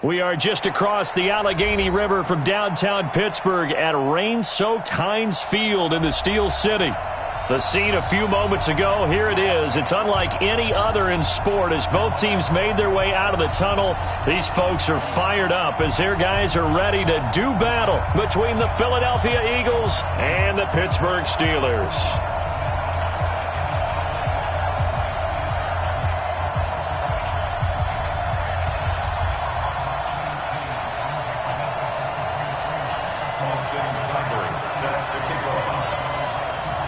We are just across the Allegheny River from downtown Pittsburgh at rain-soaked Heinz Field in the Steel City. The scene a few moments ago, here it is. It's unlike any other in sport as both teams made their way out of the tunnel. These folks are fired up as their guys are ready to do battle between the Philadelphia Eagles and the Pittsburgh Steelers.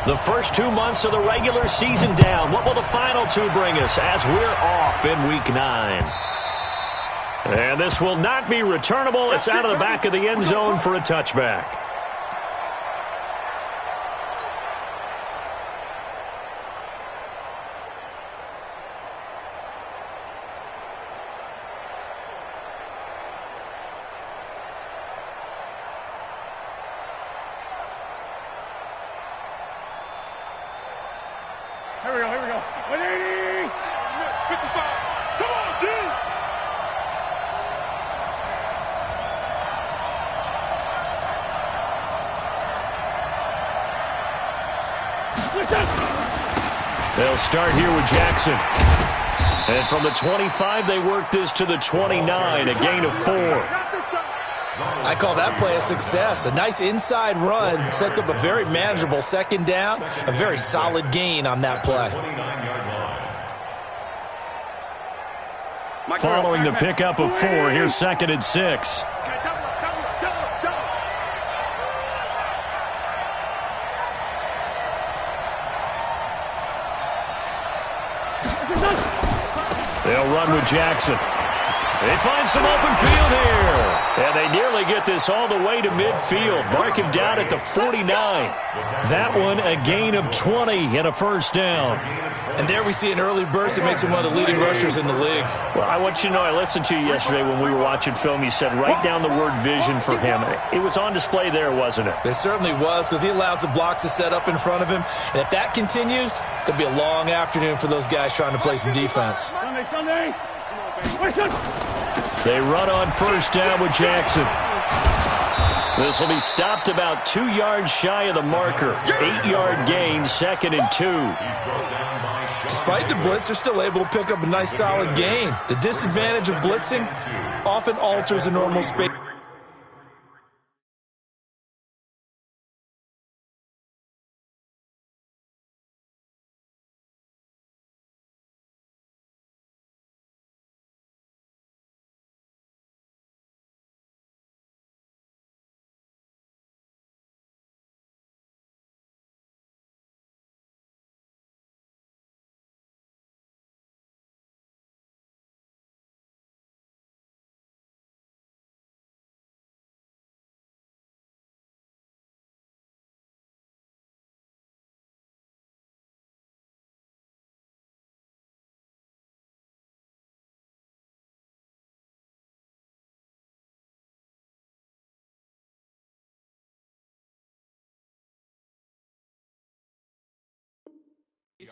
The first 2 months of the regular season down. What will the final two bring us as we're off in Week 9? And this will not be returnable. It's out of the back of the end zone for a touchback. Here we go. 180! 55! Come on, D! They'll start here with Jackson. And from the 25, they work this to the 29, a gain of 4. I call that play a success. A nice inside run sets up a very manageable second down, a very solid gain on that play. Following the pickup of 4, here's 2nd and 6. They'll run with Jackson. They find some open field here. And they nearly get this all the way to midfield. Mark him down at the 49. That one a gain of 20 and a first down. And there we see an early burst that makes him one of the leading rushers in the league. Well, I want you to know, I listened to you yesterday when we were watching film. You said write down the word vision for him. It was on display there, wasn't it? It certainly was, because he allows the blocks to set up in front of him. And if that continues, it'll be a long afternoon for those guys trying to play some defense. Sunday. They run on first down with Jackson. This will be stopped about 2 yards shy of the marker. 8-yard gain, 2nd and 2. Despite the blitz, they're still able to pick up a nice solid gain. The disadvantage of blitzing often alters a normal space.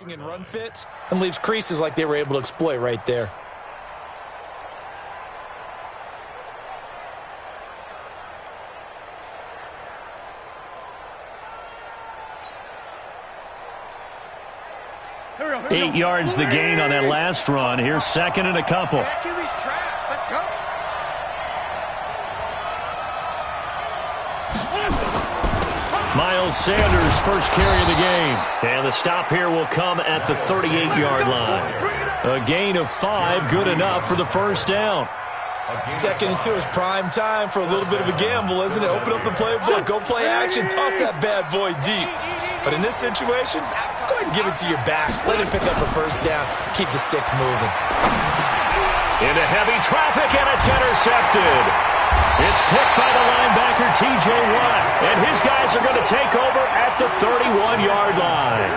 And run fits and leaves creases like they were able to exploit right there. Here we go. 8 yards the gain on that last run. Here's 2nd and a couple. Let's go. Miles Sanders' first carry of the game. And the stop here will come at the 38-yard line. A gain of 5, good enough for the first down. 2nd and 2 is prime time for a little bit of a gamble, isn't it? Open up the playbook, go play action, toss that bad boy deep. But in this situation, go ahead and give it to your back. Let him pick up a first down. Keep the sticks moving. Into heavy traffic, and it's intercepted. It's picked by the linebacker, T.J. Watt, and his guys are going to take over at the 31-yard line.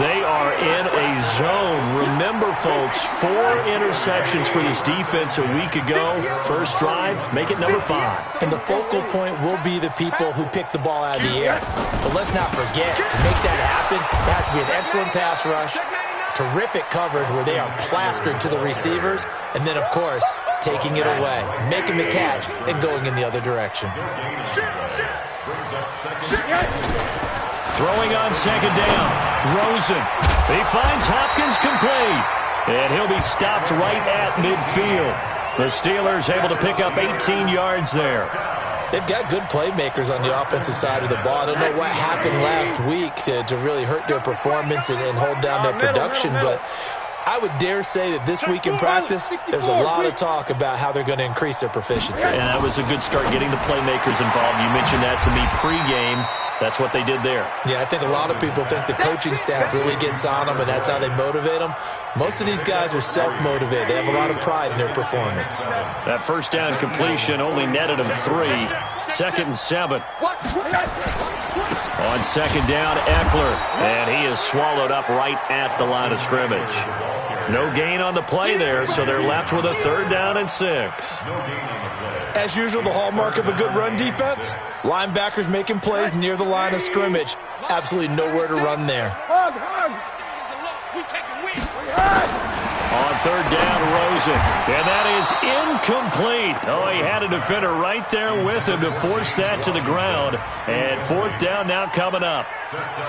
They are in a zone. Remember, folks, 4 interceptions for this defense a week ago. First drive, make it number 5. And the focal point will be the people who pick the ball out of the air. But let's not forget, to make that happen, it has to be an excellent pass rush, terrific coverage where they are plastered to the receivers, and then, of course, taking it away, making the catch, and going in the other direction. Throwing on second down, Rosen. He finds Hopkins complete, and he'll be stopped right at midfield. The Steelers able to pick up 18 yards there. They've got good playmakers on the offensive side of the ball. I don't know what happened last week to really hurt their performance and hold down their production, but I would dare say that this week in practice, there's a lot of talk about how they're going to increase their proficiency. And that was a good start getting the playmakers involved. You mentioned that to me pregame. That's what they did there. Yeah, I think a lot of people think the coaching staff really gets on them, and that's how they motivate them. Most of these guys are self-motivated. They have a lot of pride in their performance. That first down completion only netted them 3. 2nd and 7. On second down, Eckler, and he is swallowed up right at the line of scrimmage. No gain on the play there, so they're left with a 3rd down and 6. As usual, the hallmark of a good run defense, linebackers making plays near the line of scrimmage. Absolutely nowhere to run there. On 3rd down, Rosen, and that is incomplete. Oh, he had a defender right there with him to force that to the ground. And 4th down now coming up.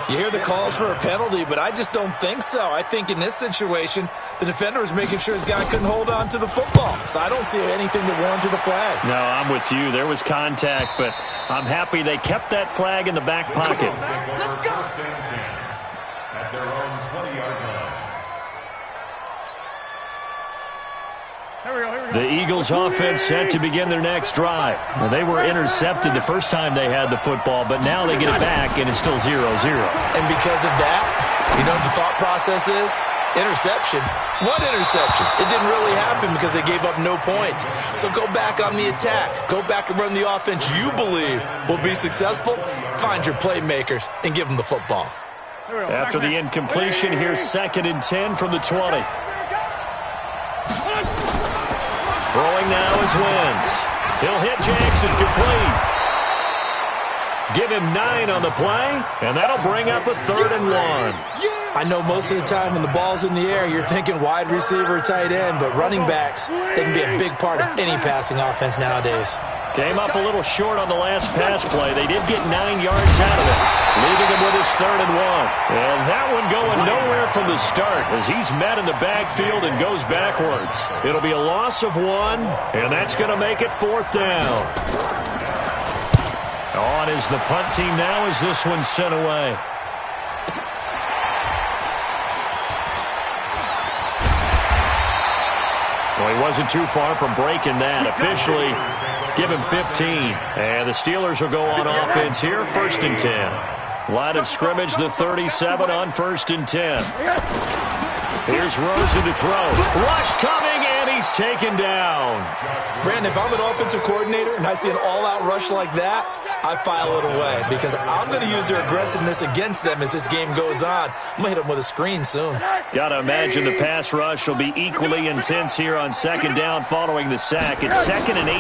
You hear the calls for a penalty, but I just don't think so. I think in this situation, the defender was making sure his guy couldn't hold on to the football. So I don't see anything to warrant the flag. No, I'm with you. There was contact, but I'm happy they kept that flag in the back pocket. Let's go. At their own 20-yard line. The Eagles offense set to begin their next drive. Well, they were intercepted the first time they had the football, but now they get it back, and it's still 0-0. And because of that, you know what the thought process is? Interception. What interception? It didn't really happen because they gave up no points. So go back on the attack. Go back and run the offense you believe will be successful. Find your playmakers and give them the football. After the incompletion, here's 2nd and 10 from the 20. Throwing now is Wentz. He'll hit Jackson complete. Give him 9 on the play, and that'll bring up a 3rd and 1. I know most of the time when the ball's in the air, you're thinking wide receiver, tight end, but running backs, they can be a big part of any passing offense nowadays. Came up a little short on the last pass play. They did get 9 yards out of it, leaving him with his 3rd and 1. And that one going nowhere from the start as he's met in the backfield and goes backwards. It'll be a loss of 1, and that's going to make it 4th down. On is the punt team now as this one's sent away. Well, he wasn't too far from breaking that. Officially, give him 15. And the Steelers will go on offense here, 1st and 10. Line of scrimmage, the 37 on 1st and 10. Here's Rosen to throw. Rush coming, and he's taken down. Brandon, if I'm an offensive coordinator and I see an all-out rush like that, I file it away because I'm going to use their aggressiveness against them as this game goes on. I'm going to hit them with a screen soon. Got to imagine the pass rush will be equally intense here on 2nd down following the sack. It's 2nd and 18.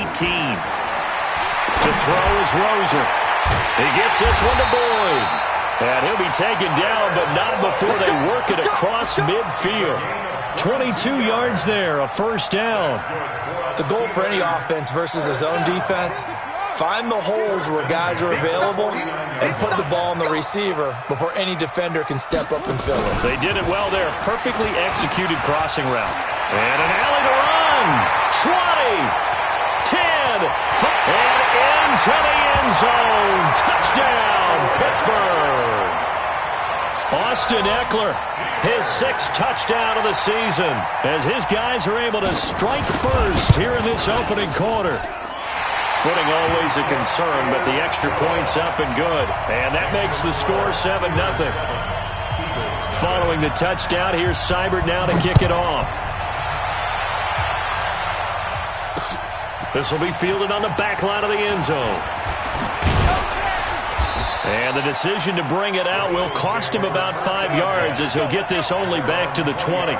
To throw is Rosen. He gets this one to Boyd. And he'll be taken down, but not before they work it across midfield. 22 yards there, a 1st down. The goal for any offense versus a zone defense, find the holes where guys are available and put the ball on the receiver before any defender can step up and fill it. They did it well there. Perfectly executed crossing route. And an alley to run. 20, 10, 5, and into the end zone. Touchdown, Pittsburgh. Austin Eckler, his 6th touchdown of the season, as his guys are able to strike first here in this opening quarter. Footing always a concern, but the extra point's up and good. And that makes the score 7-0. Following the touchdown, here's SaYdAT now to kick it off. This will be fielded on the back line of the end zone. And the decision to bring it out will cost him about 5 yards as he'll get this only back to the 20.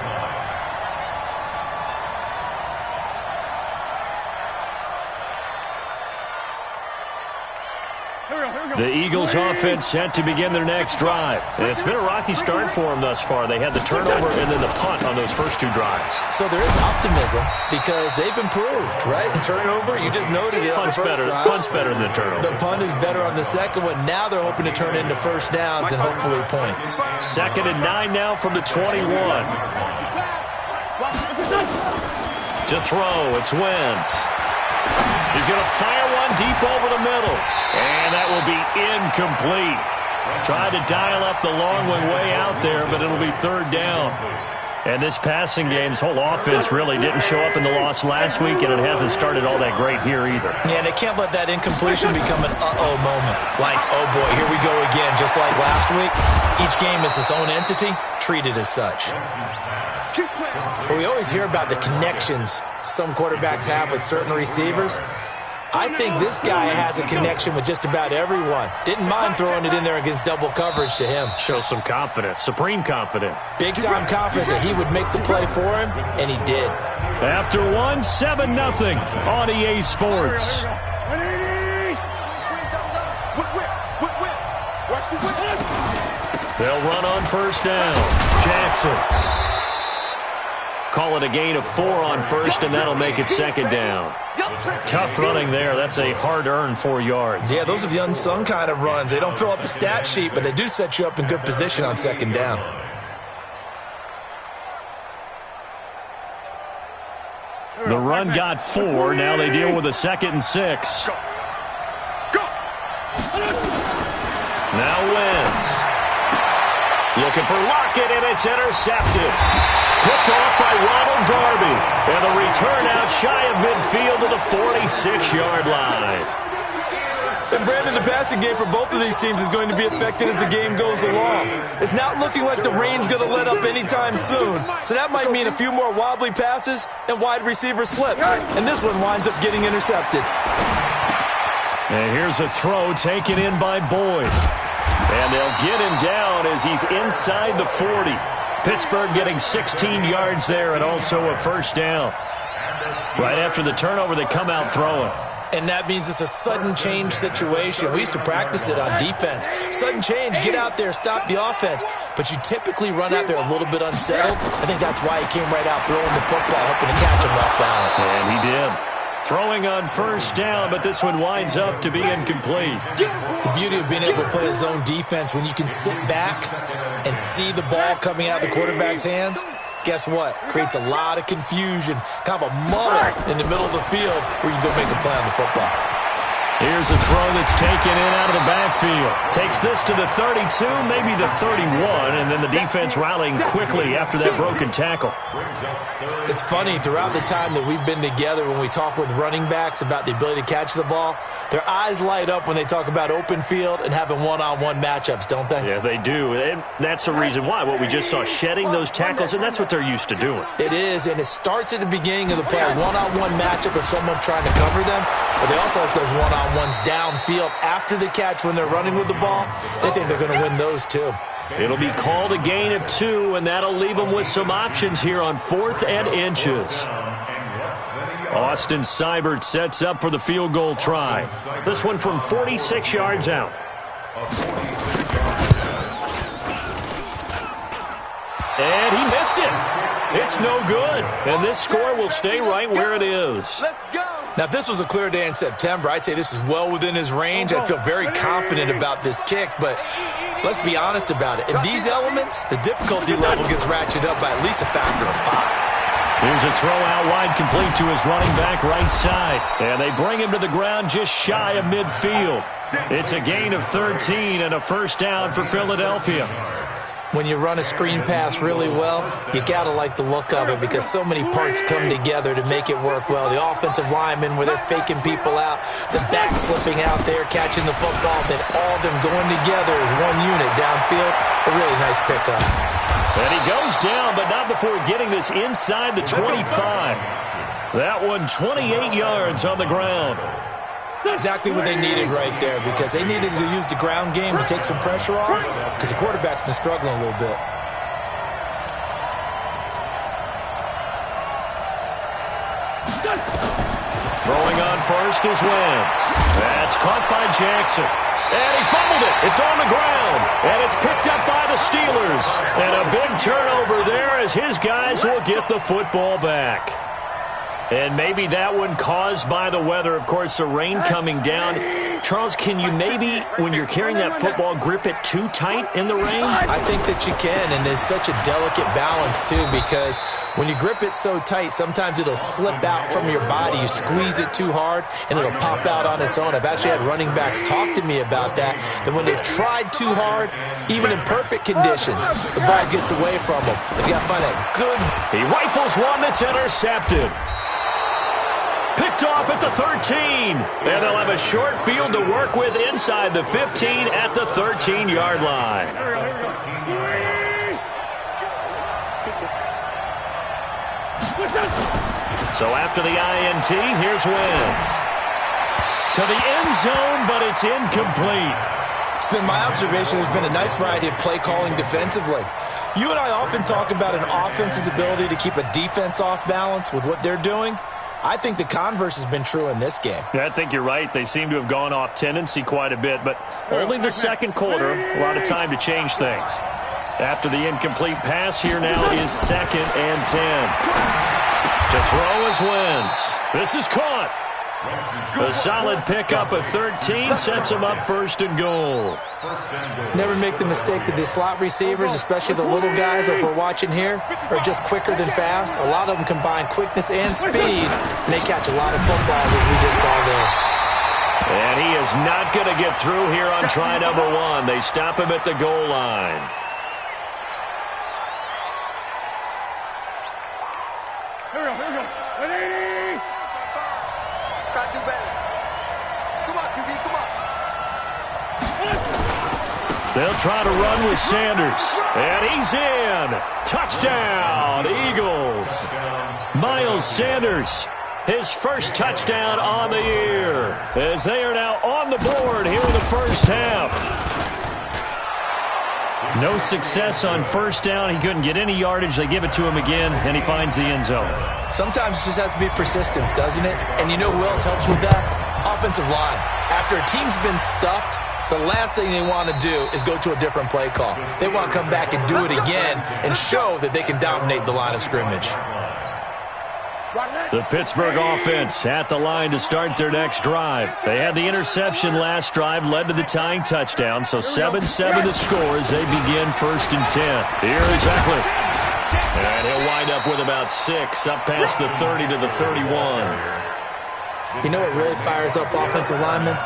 The Eagles offense set to begin their next drive. And it's been a rocky start for them thus far. They had the turnover and then the punt on those first two drives. So there is optimism because they've improved, right? Turnover, you just noted it. Punt's better than the turnover. The punt is better on the second one. Now they're hoping to turn into first downs and hopefully points. 2nd and 9 now from the 21. To throw, it's Wentz. He's going to fire one deep over the middle. And that will be incomplete. Tried to dial up the long one way out there, but it'll be 3rd down. And this passing game's whole offense really didn't show up in the loss last week, and it hasn't started all that great here either. Yeah, and they can't let that incompletion become an uh-oh moment. Like, oh boy, here we go again. Just like last week, each game is its own entity, treated as such. But we always hear about the connections some quarterbacks have with certain receivers. I think this guy has a connection with just about everyone. Didn't mind throwing it in there against double coverage to him. Shows some confidence, supreme confidence. Big-time confidence that he would make the play for him, and he did. After 7-0 on EA Sports. They'll run on first down. Jackson. Call it a gain of 4 on first, and that'll make it 2nd down. Tough running there. That's a hard-earned 4 yards. Yeah, those are the unsung kind of runs. They don't fill up the stat sheet, but they do set you up in good position on 2nd down. The run got 4. Now they deal with a 2nd and 6. Now Wentz. Looking for Lockett, and it's intercepted. Picked off by Ronald Darby. And the return out shy of midfield to the 46-yard line. And Brandon, the passing game for both of these teams is going to be affected as the game goes along. It's not looking like the rain's going to let up anytime soon. So that might mean a few more wobbly passes and wide receiver slips. And this one winds up getting intercepted. And here's a throw taken in by Boyd. And they'll get him down as he's inside the 40. Pittsburgh getting 16 yards there and also a first down. Right after the turnover, they come out throwing. And that means it's a sudden change situation. We used to practice it on defense. Sudden change, get out there, stop the offense. But you typically run out there a little bit unsettled. I think that's why he came right out throwing the football, hoping to catch him off balance. And he did. Throwing on first down, but this one winds up to be incomplete. The beauty of being able to play a zone defense, when you can sit back and see the ball coming out of the quarterback's hands, guess what? Creates a lot of confusion, kind of a muddle in the middle of the field where you can go make a play on the football. Here's a throw that's taken in out of the backfield. Takes this to the 32, maybe the 31, and then the defense rallying quickly after that broken tackle. It's funny, throughout the time that we've been together, when we talk with running backs about the ability to catch the ball, their eyes light up when they talk about open field and having one-on-one matchups, don't they? Yeah, they do. And that's the reason why. What we just saw, shedding those tackles, and that's what they're used to doing. It is, and it starts at the beginning of the play, a one-on-one matchup of someone trying to cover them, but they also have those one-on-ones downfield after the catch when they're running with the ball. They think they're going to win those too. It'll be called a gain of 2, and that'll leave them with some options here on 4th and inches. Austin SaYdAT sets up for the field goal try. This one from 46 yards out. And he missed it. It's no good. And this score will stay right where it is. Now, if this was a clear day in September, I'd say this is well within his range. I'd feel very confident about this kick, but let's be honest about it. In these elements, the difficulty level gets ratcheted up by at least a factor of 5. Here's a throw out wide, complete to his running back right side. And they bring him to the ground just shy of midfield. It's a gain of 13 and a first down for Philadelphia. When you run a screen pass really well, you got to like the look of it because so many parts come together to make it work well. The offensive linemen, where they're faking people out, the back slipping out there, catching the football, then all of them going together as one unit downfield. A really nice pickup. And he goes down, but not before getting this inside the 25. That one 28 yards on the ground. Exactly what they needed right there, because they needed to use the ground game to take some pressure off, because the quarterback's been struggling a little bit. Throwing on first is Wentz. That's caught by Jackson. And he fumbled it. It's on the ground. And it's picked up by the Steelers. And a big turnover there as his guys will get the football back. And maybe that one caused by the weather. Of course, the rain coming down. Charles, can you maybe, when you're carrying that football, grip it too tight in the rain? I think that you can, and it's such a delicate balance, too, because when you grip it so tight, sometimes it'll slip out from your body. You squeeze it too hard, and it'll pop out on its own. I've actually had running backs talk to me about that when they've tried too hard, even in perfect conditions, the ball gets away from them. They've got to find that good. He rifles one that's intercepted. Picked off at the 13. And they'll have a short field to work with inside the 15 at the 13-yard line. So after the INT, here's Wentz. To the end zone, but it's incomplete. It's been my observation there's been a nice variety of play calling defensively. You and I often talk about an offense's ability to keep a defense off balance with what they're doing. I think the converse has been true in this game. I think you're right. They seem to have gone off tendency quite a bit, but only the second quarter, a lot of time to change things. After the incomplete pass, here now is 2nd and 10. To throw is Wentz. This is caught. A solid pickup of 13 sets him up 1st and goal. Never make the mistake that the slot receivers, especially the little guys that we're watching here, are just quicker than fast. A lot of them combine quickness and speed, and they catch a lot of footballs, as we just saw there. And he is not going to get through here on try number 1. They stop him at the goal line. Here we go. Try to do better. Come on, QB, come on. They'll try to run with Sanders. And he's in. Touchdown, Eagles. Miles Sanders, his first touchdown on the year, as they are now on the board here in the first half. No success on first down. He couldn't get any yardage. They give it to him again, and he finds the end zone. Sometimes it just has to be persistence, doesn't it? And you know who else helps with that? Offensive line. After a team's been stuffed, the last thing they want to do is go to a different play call. They want to come back and do it again and show that they can dominate the line of scrimmage. The Pittsburgh offense at the line to start their next drive. They had the interception last drive, led to the tying touchdown, so 7-7 the score as they begin 1st and 10. Here is Eckler. And he'll wind up with about 6, up past the 30 to the 31. You know what really fires up offensive linemen?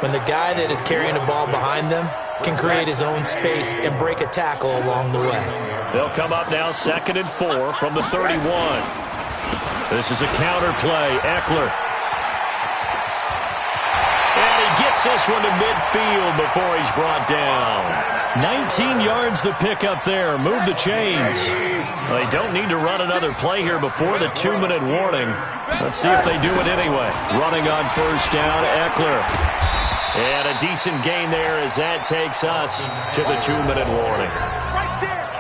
When the guy that is carrying the ball behind them can create his own space and break a tackle along the way. They'll come up now 2nd and 4 from the 31. This is a counter play. Eckler. And he gets this one to midfield before he's brought down. 19 yards the pickup there. Move the chains. They don't need to run another play here before the 2-minute warning. Let's see if they do it anyway. Running on first down, Eckler. And a decent gain there as that takes us to the 2-minute warning.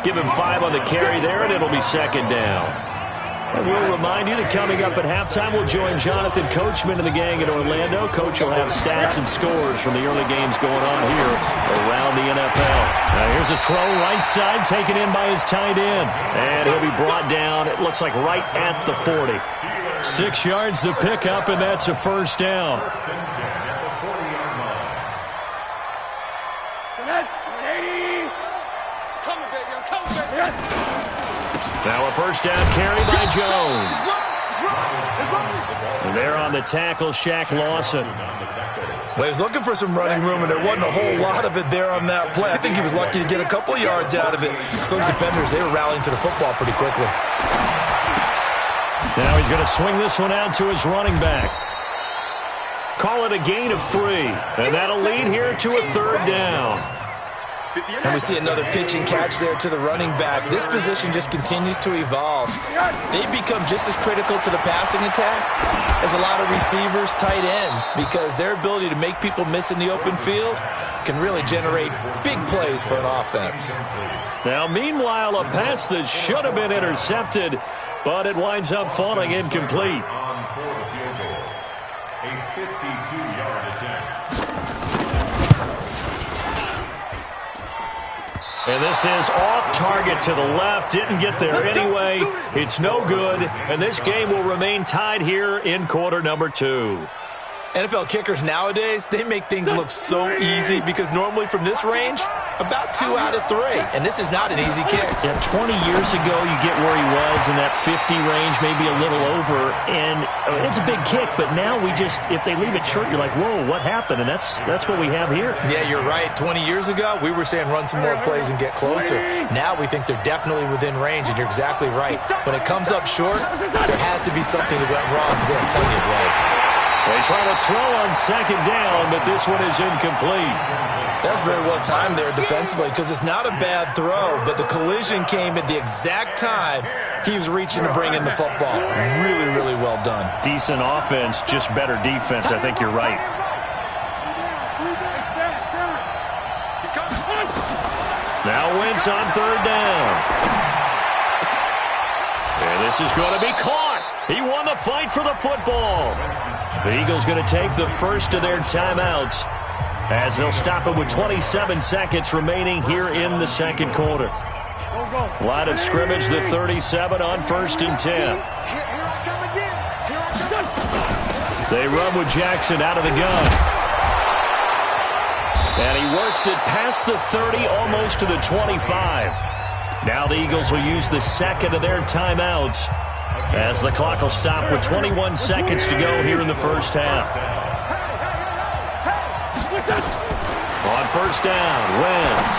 Give him 5 on the carry there, and it'll be 2nd down. And we'll remind you that coming up at halftime, we'll join Jonathan Coachman and the gang in Orlando. Coach will have stats and scores from the early games going on here around the NFL. Now here's a throw right side taken in by his tight end. And he'll be brought down, it looks like right at the 40. 6 yards the pickup, and that's a 1st down. Now a 1st down carry by Jones. And there on the tackle, Shaq Lawson. Well, he was looking for some running room, and there wasn't a whole lot of it there on that play. I think he was lucky to get a couple yards out of it. So those defenders, they were rallying to the football pretty quickly. Now he's going to swing this one out to his running back. Call it a gain of 3. And that'll lead here to a 3rd down. And we see another pitch and catch there to the running back. This position just continues to evolve. They become just as critical to the passing attack as a lot of receivers, tight ends, because their ability to make people miss in the open field can really generate big plays for an offense. Now, meanwhile, a pass that should have been intercepted, but it winds up falling incomplete. And this is off target to the left. Didn't get there anyway. It's no good. And this game will remain tied here in quarter number 2. NFL kickers nowadays, they make things look so easy because normally from this range, about 2 out of 3. And this is not an easy kick. Yeah, 20 years ago, you get where he was in that 50 range, maybe a little over. And it's a big kick, but now we just, if they leave it short, you're like, whoa, what happened? And that's what we have here. Yeah, you're right. 20 years ago, we were saying run some more plays and get closer. Now we think they're definitely within range, and you're exactly right. When it comes up short, there has to be something that went wrong because they have plenty of leg. They try to throw on second down, but this one is incomplete. That's very well timed there defensively because it's not a bad throw, but the collision came at the exact time he was reaching to bring in the football. Really, really well done. Decent offense, just better defense. I think you're right. Now Wentz on third down. And this is going to be caught. He won the fight for the football. The Eagles going to take the first of their timeouts as they'll stop it with 27 seconds remaining here in the second quarter. Line of scrimmage, the 37 on 1st and 10. They run with Jackson out of the gun. And he works it past the 30, almost to the 25. Now the Eagles will use the second of their timeouts as the clock will stop with 21 seconds to go here in the first half. On first down, Wentz.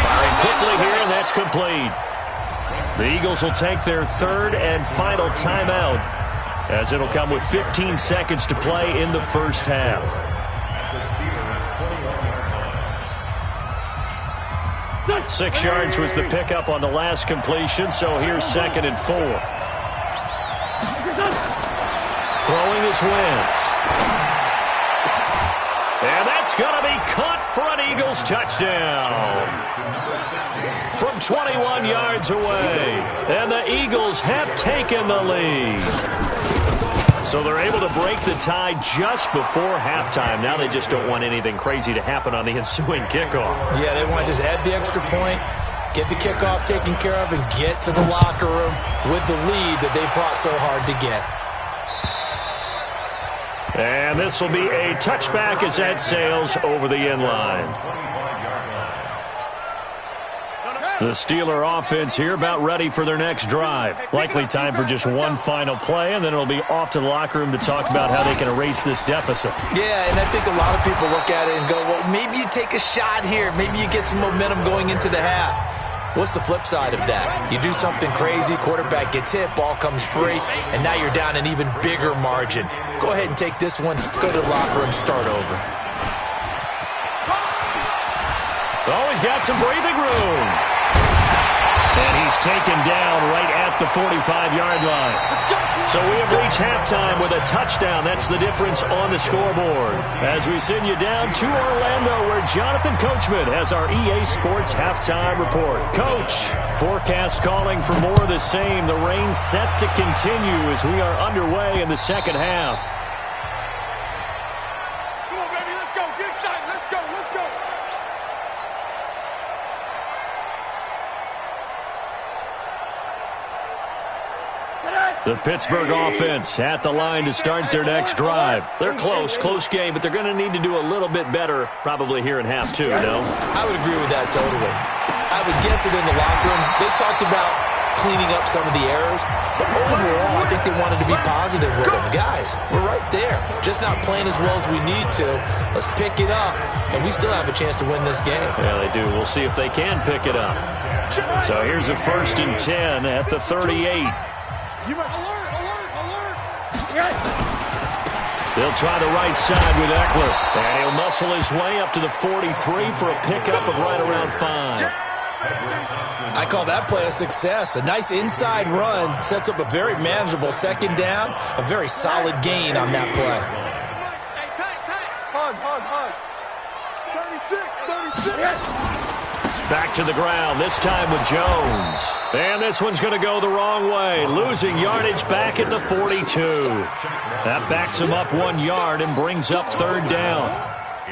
Firing quickly here, and that's complete. The Eagles will take their third and final timeout as it'll come with 15 seconds to play in the first half. Six yards was the pickup on the last completion, so here's 2nd and 4. Throwing is Wentz. And that's going to be caught for an Eagles touchdown. From 21 yards away. And the Eagles have taken the lead. So they're able to break the tie just before halftime. Now they just don't want anything crazy to happen on the ensuing kickoff. Yeah, they want to just add the extra point, get the kickoff taken care of, and get to the locker room with the lead that they fought so hard to get. And this will be a touchback as that sails over the end line. The Steeler offense here about ready for their next drive. Likely time for just one final play, and then it'll be off to the locker room to talk about how they can erase this deficit. Yeah, and I think a lot of people look at it and go, well, maybe you take a shot here. Maybe you get some momentum going into the half. What's the flip side of that? You do something crazy, quarterback gets hit, ball comes free, and now you're down an even bigger margin. Go ahead and take this one, go to the locker room, start over. Oh, he's got some breathing room. And he's taken down right at the 45-yard line. So we have reached halftime with a touchdown. That's the difference on the scoreboard. As we send you down to Orlando, where Jonathan Coachman has our EA Sports halftime report. Coach, forecast calling for more of the same. The rain set to continue as we are underway in the second half. Come on, baby, let's go. Get excited. Let's go. Let's go. The Pittsburgh offense at the line to start their next drive. They're close game, but they're going to need to do a little bit better probably here in half two, no? I would agree with that totally. I would guess it in the locker room. They talked about cleaning up some of the errors, but overall, I think they wanted to be positive with them. Guys, we're right there. Just not playing as well as we need to. Let's pick it up, and we still have a chance to win this game. Yeah, they do. We'll see if they can pick it up. So here's a 1st and 10 at the 38. Alert! They'll try the right side with Eckler. And he'll muscle his way up to the 43 for a pickup of right around 5. I call that play a success. A nice inside run sets up a very manageable 2nd down. A very solid gain on that play. Hey, hug. 36. Back to the ground, this time with Jones. And this one's going to go the wrong way. Losing yardage back at the 42. That backs him up 1 yard and brings up 3rd down.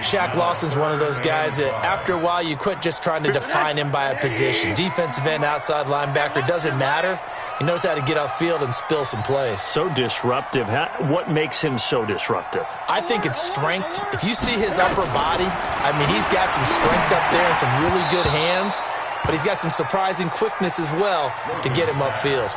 Shaq Lawson's one of those guys that after a while you quit just trying to define him by a position. Defensive end, outside linebacker, doesn't matter. He knows how to get upfield and spill some plays. So disruptive. What makes him so disruptive? I think it's strength. If you see his upper body, I mean, he's got some strength up there and some really good hands, but he's got some surprising quickness as well to get him upfield.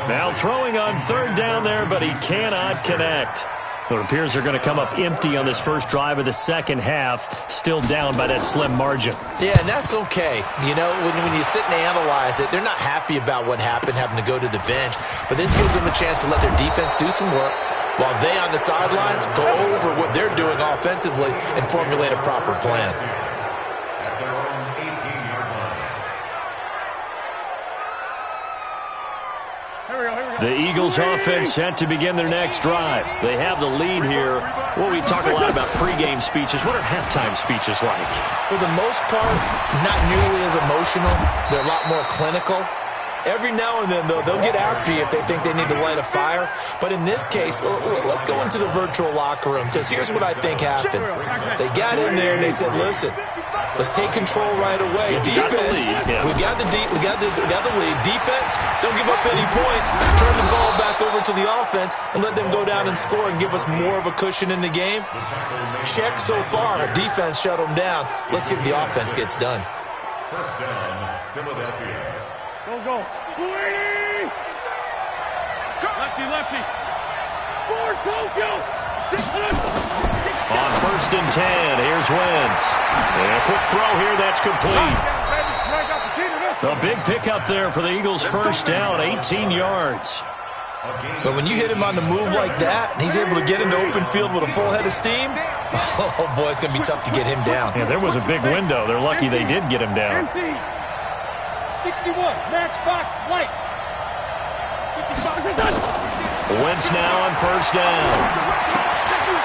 Now throwing on third down there, but he cannot connect. It appears they're going to come up empty on this first drive of the second half, still down by that slim margin. Yeah, and that's okay. You know, when you sit and analyze it, they're not happy about what happened, having to go to the bench. But this gives them a chance to let their defense do some work while they on the sidelines go over what they're doing offensively and formulate a proper plan. The Eagles offense set to begin their next drive. They have the lead here. Well, we talk a lot about pregame speeches. What are halftime speeches like? For the most part, not nearly as emotional. They're a lot more clinical. Every now and then, though, they'll get after you if they think they need to light a fire. But in this case, let's go into the virtual locker room, because here's what I think happened. They got in there and they said, listen, let's take control right away. Defense, we got the lead. Defense, don't give up any points. Turn the ball back over to the offense and let them go down and score and give us more of a cushion in the game. Check so far. Defense shut them down. Let's see if the offense gets done. First down, Philadelphia. Go. Lefty. Forward, Tokyo. On first and 10, here's Wentz. And a quick throw here, that's complete. A big pickup there for the Eagles' first down, 18 yards. But when you hit him on the move like that, and he's able to get into open field with a full head of steam, oh boy, it's going to be tough to get him down. Yeah, there was a big window. They're lucky they did get him down. 61, matchbox, lights. 55, Wentz now on first down.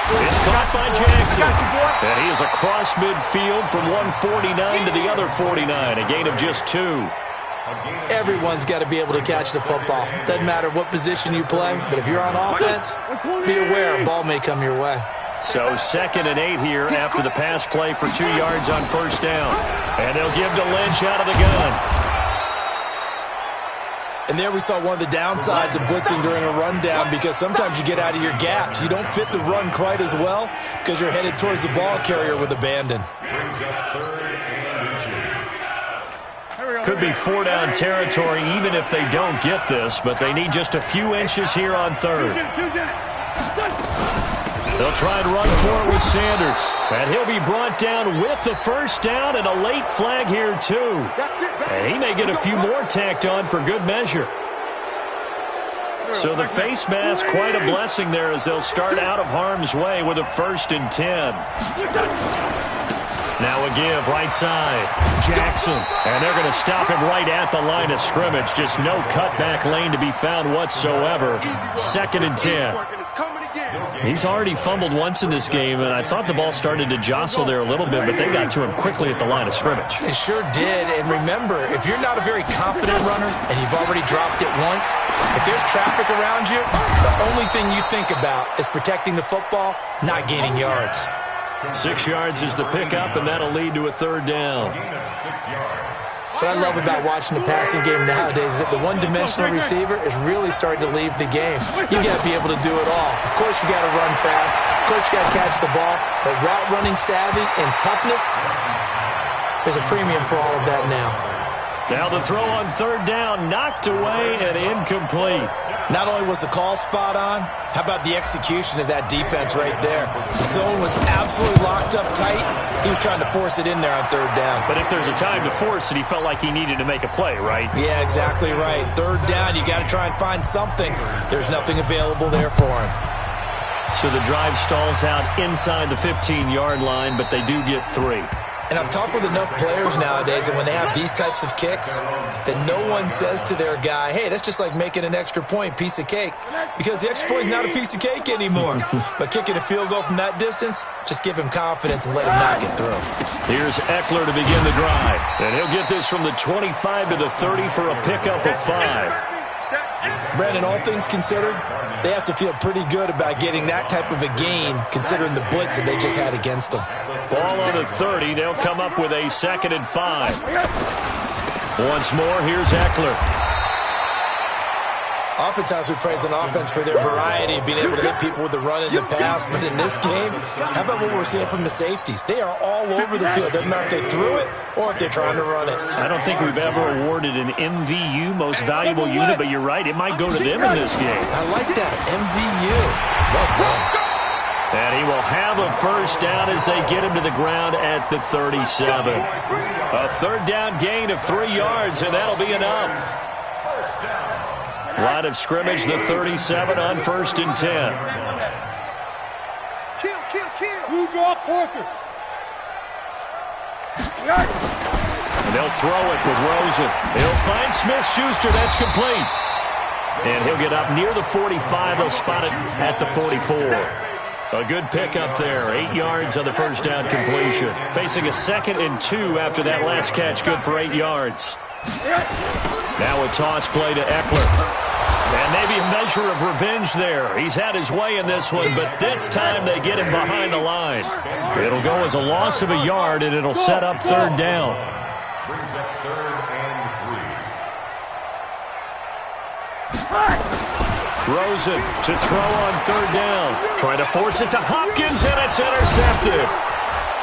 It's caught by Jackson. And he is across midfield from 149 to the other 49, a gain of just 2. Everyone's got to be able to catch the football. Doesn't matter what position you play, but if you're on offense, be aware a ball may come your way. So 2nd and 8 here after the pass play for 2 yards on first down. And they'll give to Lynch out of the gun. And there we saw one of the downsides of blitzing during a rundown, because sometimes you get out of your gaps. You don't fit the run quite as well because you're headed towards the ball carrier with abandon. Could be 4-down territory even if they don't get this, but they need just a few inches here on third. They'll try and run for it with Sanders. And he'll be brought down with the first down and a late flag here too. And he may get a few more tacked on for good measure. So the face mask, quite a blessing there as they'll start out of harm's way with a 1st and 10. Now a give right side. Jackson. And they're going to stop him right at the line of scrimmage. Just no cutback lane to be found whatsoever. 2nd and 10. He's already fumbled once in this game, and I thought the ball started to jostle there a little bit, but they got to him quickly at the line of scrimmage. They sure did, and remember, if you're not a very confident runner and you've already dropped it once, if there's traffic around you, the only thing you think about is protecting the football, not gaining yards. 6 yards is the pickup, and that'll lead to a 3rd down. What I love about watching the passing game nowadays is that the one-dimensional receiver is really starting to leave the game. You got to be able to do it all. Of course, you got to run fast. Of course, you got to catch the ball. But route running savvy and toughness, there's a premium for all of that now. Now the throw on 3rd down, knocked away and incomplete. Not only was the call spot on, how about the execution of that defense right there? Zone was absolutely locked up tight. He was trying to force it in there on 3rd down. But if there's a time to force it, he felt like he needed to make a play, right? Yeah, exactly right. 3rd down, you got to try and find something. There's nothing available there for him. So the drive stalls out inside the 15-yard line, but they do get 3. And I've talked with enough players nowadays, and when they have these types of kicks, that no one says to their guy, hey, that's just like making an extra point, piece of cake. Because the extra point is not a piece of cake anymore. But kicking a field goal from that distance, just give him confidence and let him knock it through. Here's Eckler to begin the drive. And he'll get this from the 25 to the 30 for a pickup of 5. Brandon, all things considered, they have to feel pretty good about getting that type of a gain, considering the blitz that they just had against them. Ball on the 30. They'll come up with a 2nd and 5. Once more, here's Eckler. Oftentimes we praise an offense for their variety of being able to hit people with the run and the pass, but in this game, how about what we're seeing from the safeties? They are all over the field. Doesn't matter if they threw it or if they're trying to run it. I don't think we've ever awarded an MVU, most valuable unit, but you're right, it might go to them in this game. I like that, MVU. Well done. And he will have a first down as they get him to the ground at the 37. A 3rd down gain of 3 yards, and that'll be enough. Line of scrimmage, the 37 on 1st and 10. Who draw quarters? And they'll throw it with Rosen. He'll find Smith-Schuster. That's complete. And he'll get up near the 45. They'll spot it at the 44. A good pickup there. 8 yards on the first down completion. Facing a 2nd and 2 after that last catch. Good for 8 yards. Now a toss play to Eckler. And maybe a measure of revenge there. He's had his way in this one, but this time they get him behind the line. It'll go as a loss of a yard, and it'll set up 3rd down. Brings up 3rd and 3. Rosen to throw on 3rd down. Trying to force it to Hopkins, and it's intercepted.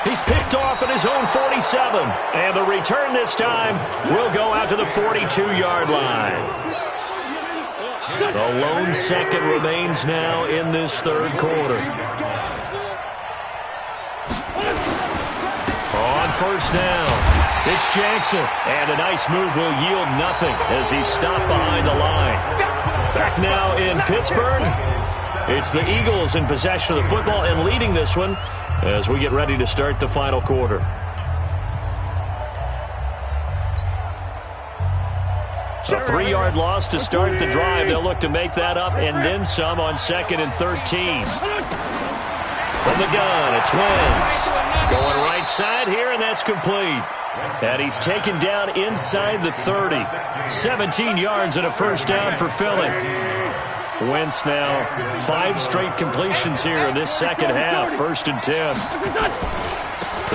He's picked off at his own 47. And the return this time will go out to the 42-yard line. The lone second remains now in this 3rd quarter. On 1st down, it's Jackson. And a nice move will yield nothing as he's stopped behind the line. Back now in Pittsburgh. It's the Eagles in possession of the football and leading this one as we get ready to start the final quarter. A 3-yard loss to start the drive. They'll look to make that up and then some on 2nd and 13. From the gun, it's Wentz. Going right side here, and that's complete. And he's taken down inside the 30. 17 yards and a first down for Philly. Wentz now 5 straight completions here in this 2nd half. 1st and 10.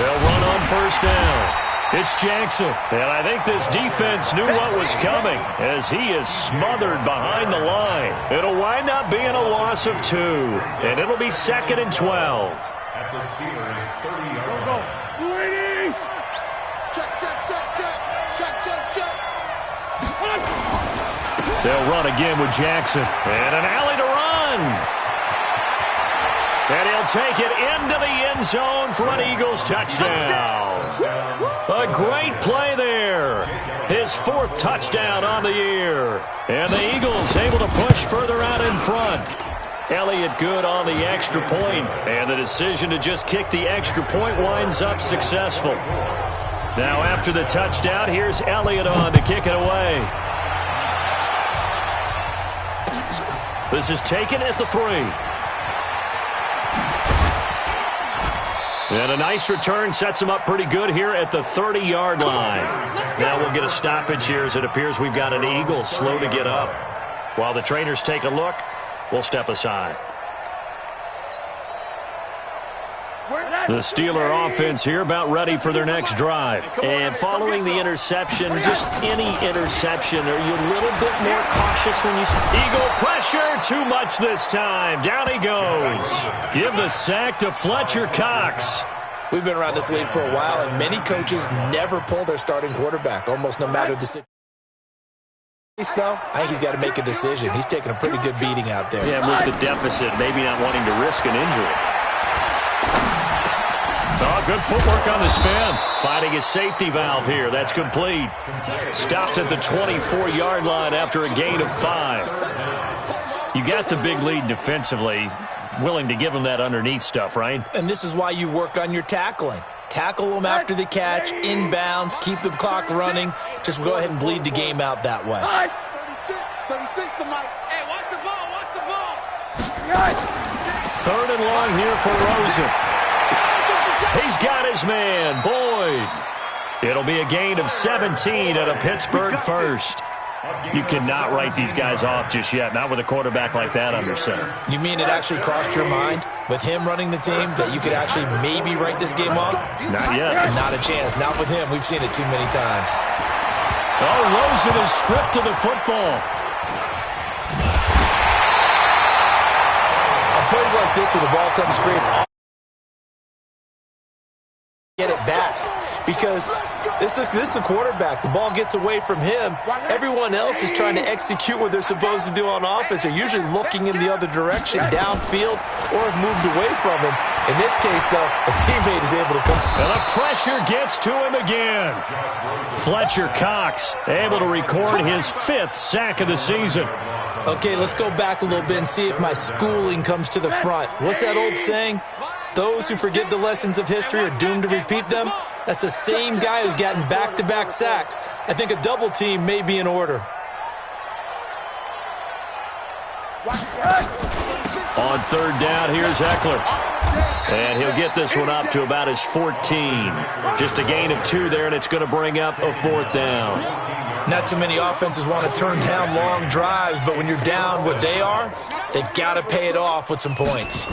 They'll run on 1st down. It's Jackson, and I think this defense knew what was coming as he is smothered behind the line. It'll wind up being a loss of 2, and it'll be 2nd and 12. At the Steelers' 30-yard line. Check. They'll run again with Jackson, and an alley to run. And he'll take it into the end zone for an Eagles touchdown. A great play there. His 4th touchdown on the year. And the Eagles able to push further out in front. Elliott good on the extra point. And the decision to just kick the extra point winds up successful. Now after the touchdown, here's Elliott on to kick it away. This is taken at the 3. And a nice return sets him up pretty good here at the 30-yard line. Now we'll get a stoppage here as it appears we've got an Eagle slow to get up. While the trainers take a look, we'll step aside. The Steeler offense here about ready for their next drive. And following the interception, just any interception, are you a little bit more cautious when you... Eagle pressure, too much this time. Down he goes. Give the sack to Fletcher Cox. We've been around this league for a while, and many coaches never pull their starting quarterback, almost no matter the situation. Though, I think he's got to make a decision. He's taking a pretty good beating out there. Yeah, with the deficit, maybe not wanting to risk an injury. Oh, good footwork on the spin. Finding his safety valve here. That's complete. Stopped at the 24-yard line after a gain of 5. You got the big lead defensively. Willing to give him that underneath stuff, right? And this is why you work on your tackling. Tackle them after the catch, inbounds, keep the clock running. Just go ahead and bleed the game out that way. 36 to Mike. Hey, watch the ball, watch the ball. 3rd and long here for Rosen. He's got his man, Boyd. It'll be a gain of 17 at a Pittsburgh first. You cannot write these guys off just yet, not with a quarterback like that under center. You mean it actually crossed your mind with him running the team that you could actually maybe write this game off? Not yet. Not a chance. Not with him. We've seen it too many times. Oh, Rosen is stripped of the football. On plays like this where the ball comes free, it's all get it back. Because this is the quarterback. The ball gets away from him. Everyone else is trying to execute what they're supposed to do on offense. They're usually looking in the other direction, downfield, or have moved away from him. In this case, though, a teammate is able to come. And the pressure gets to him again. Fletcher Cox able to record his 5th sack of the season. Okay, let's go back a little bit and see if my schooling comes to the front. What's that old saying? Those who forget the lessons of history are doomed to repeat them. That's the same guy who's gotten back-to-back sacks. I think a double team may be in order. On 3rd down, here's Eckler. And he'll get this one up to about his 14. Just a gain of 2 there, and it's going to bring up a 4th down. Not too many offenses want to turn down long drives, but when you're down what they are, they've got to pay it off with some points.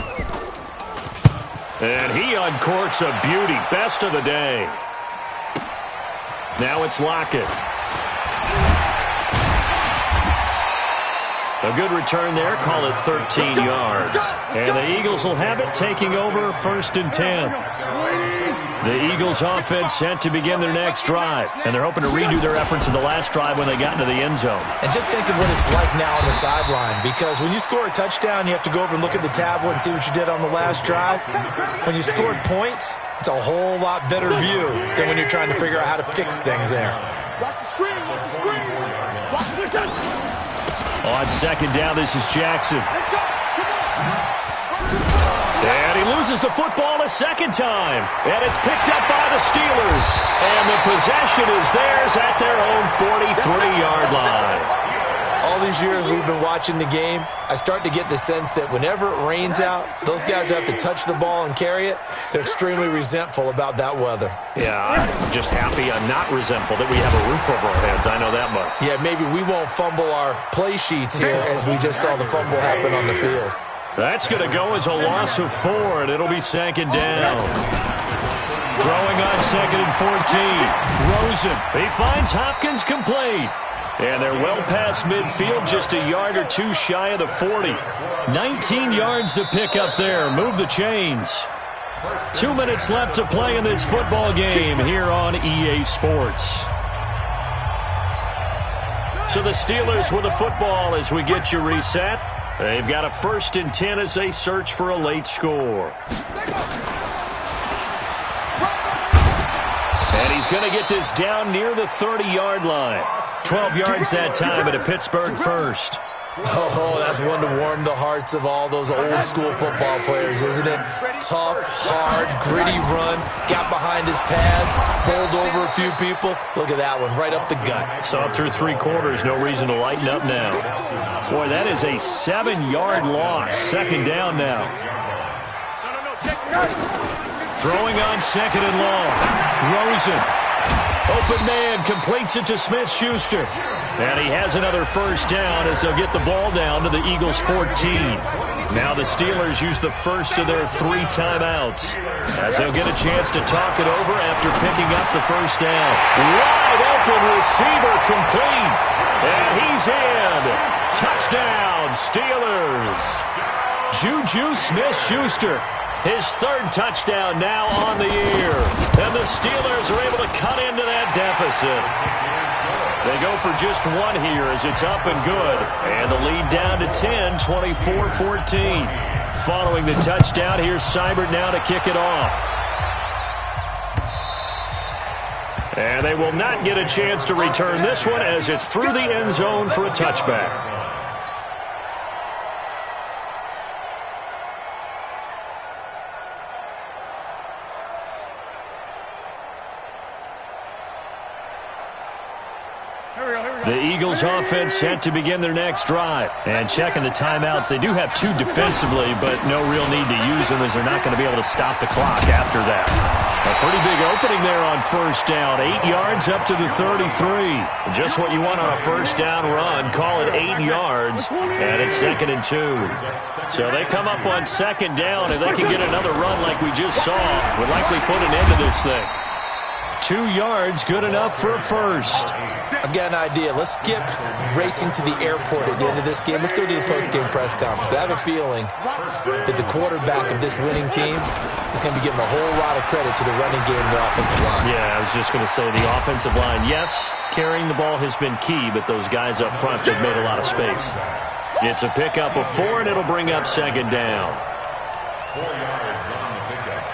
And he uncorks a beauty. Best of the day. Now it's Lockett. A good return there. Call it 13 yards. And the Eagles will have it, taking over 1st and 10. The Eagles offense set to begin their next drive. And they're hoping to redo their efforts in the last drive when they got into the end zone. And just think of what it's like now on the sideline. Because when you score a touchdown, you have to go over and look at the tablet and see what you did on the last drive. When you scored points, it's a whole lot better view than when you're trying to figure out how to fix things there. Watch the screen, watch the screen. Watch the screen. On 2nd down, this is Jackson. And he loses the football a 2nd time. And it's picked up by the Steelers. And the possession is theirs at their own 43-yard line. All these years we've been watching the game, I start to get the sense that whenever it rains out, those guys who have to touch the ball and carry it, they're extremely resentful about that weather. Yeah, I'm just happy I'm not resentful that we have a roof over our heads. I know that much. Yeah, maybe we won't fumble our play sheets here as we just saw the fumble happen on the field. That's going to go as a loss of 4, and it'll be 2nd down. Throwing on 2nd and 14. Rosen, he finds Hopkins complete. And they're well past midfield, just a yard or 2 shy of the 40. 19 yards to pick up there. Move the chains. 2 minutes left to play in this football game here on EA Sports. So the Steelers with the football as we get you reset. They've got a 1st and 10 as they search for a late score. And he's going to get this down near the 30-yard line. 12 yards that time at a Pittsburgh 1st. Oh, that's one to warm the hearts of all those old-school football players, isn't it? Tough, hard, gritty run, got behind his pads, bowled over a few people. Look at that one, right up the gut. Saw it through 3 quarters, no reason to lighten up now. Boy, that is a 7-yard loss. 2nd down now. Throwing on 2nd and long. Rosen. Open man completes it to Smith-Schuster. And he has another 1st down as they'll get the ball down to the Eagles' 14. Now the Steelers use the first of their 3 timeouts as they'll get a chance to talk it over after picking up the 1st down. Wide open receiver complete. And he's in. Touchdown, Steelers. Juju Smith-Schuster. His 3rd touchdown now on the year. And the Steelers are able to cut into that deficit. They go for just 1 here as it's up and good. And the lead down to 10, 24-14. Following the touchdown, here's SaYdAT now to kick it off. And they will not get a chance to return this one as it's through the end zone for a touchback. The Eagles offense set to begin their next drive. And checking the timeouts, they do have 2 defensively, but no real need to use them as they're not going to be able to stop the clock after that. A pretty big opening there on first down. 8 yards up to the 33. Just what you want on a first down run. Call it 8 yards, and it's 2nd and 2. So they come up on 2nd down, and they can get another run like we just saw. Would likely put an end to this thing. 2 yards, good enough for a first. I've got an idea. Let's skip racing to the airport at the end of this game. Let's go do the post-game press conference. I have a feeling that the quarterback of this winning team is going to be giving a whole lot of credit to the running game and the offensive line. Yeah, I was just going to say the offensive line, yes, carrying the ball has been key, but those guys up front have made a lot of space. It's a pickup of 4, and it'll bring up 2nd down. 4 yards on the pickup.